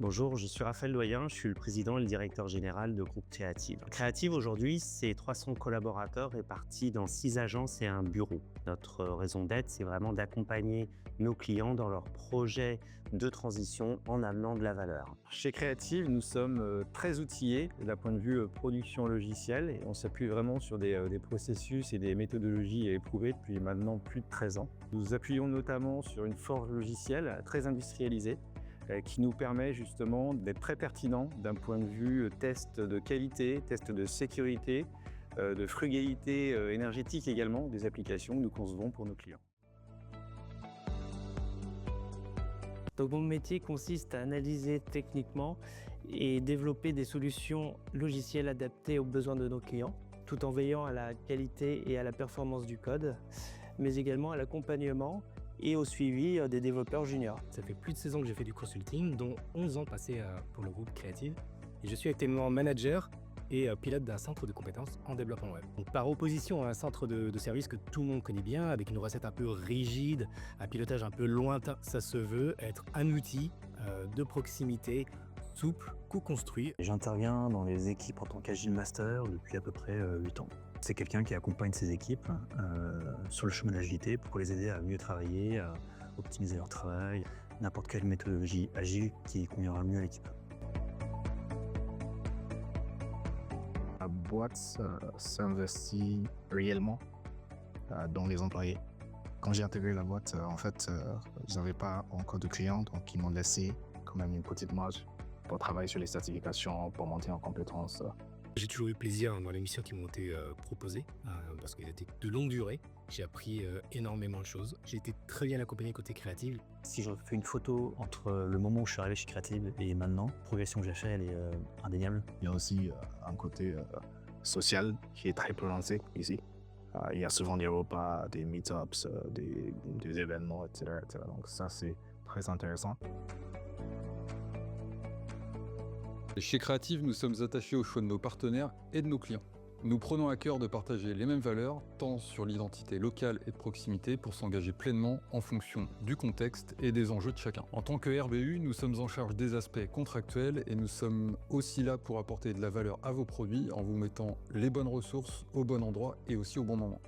Bonjour, je suis Raphaël Doyen, je suis le président et le directeur général de Groupe Créative. Créative aujourd'hui, c'est 300 collaborateurs répartis dans 6 agences et un bureau. Notre raison d'être, c'est vraiment d'accompagner nos clients dans leurs projets de transition en amenant de la valeur. Chez Creative, nous sommes très outillés d'un point de vue production logicielle et on s'appuie vraiment sur des processus et des méthodologies éprouvées depuis maintenant plus de 13 ans. Nous appuyons notamment sur une forge logicielle très industrialisée qui nous permet justement d'être très pertinent d'un point de vue test de qualité, test de sécurité, de frugalité énergétique également des applications que nous concevons pour nos clients. Donc mon métier consiste à analyser techniquement et développer des solutions logicielles adaptées aux besoins de nos clients, tout en veillant à la qualité et à la performance du code, mais également à l'accompagnement et au suivi des développeurs juniors. Ça fait plus de 16 ans que j'ai fait du consulting, dont 11 ans passés pour le groupe Creative. Et je suis actuellement manager et pilote d'un centre de compétences en développement web. Donc, par opposition à un centre de services que tout le monde connaît bien, avec une recette un peu rigide, un pilotage un peu lointain, ça se veut être un outil de proximité, souple, co-construit. J'interviens dans les équipes en tant qu'Agile Master depuis à peu près 8 ans. C'est quelqu'un qui accompagne ses équipes sur le chemin de l'agilité pour les aider à mieux travailler, à optimiser leur travail, n'importe quelle méthodologie agile qui conviendra le mieux à l'équipe. La boîte s'investit réellement dans les employés. Quand j'ai intégré la boîte, ils n'avaient pas encore de clients, donc ils m'ont laissé quand même une petite marge pour travailler sur les certifications, pour monter en compétences. J'ai toujours eu plaisir dans les missions qui m'ont été proposées, parce qu'elles étaient de longue durée. J'ai appris énormément de choses. J'ai été très bien accompagné côté créatif. Si je fais une photo entre le moment où je suis arrivé chez Creative et maintenant, la progression que j'ai faite, elle est indéniable. Il y a aussi un côté social qui est très prononcé ici. Il y a souvent des repas, des meet-ups, des événements, etc., etc. Donc ça, c'est très intéressant. Chez Creative, nous sommes attachés au choix de nos partenaires et de nos clients. Nous prenons à cœur de partager les mêmes valeurs, tant sur l'identité locale et de proximité, pour s'engager pleinement en fonction du contexte et des enjeux de chacun. En tant que RBU, nous sommes en charge des aspects contractuels et nous sommes aussi là pour apporter de la valeur à vos produits en vous mettant les bonnes ressources au bon endroit et aussi au bon moment.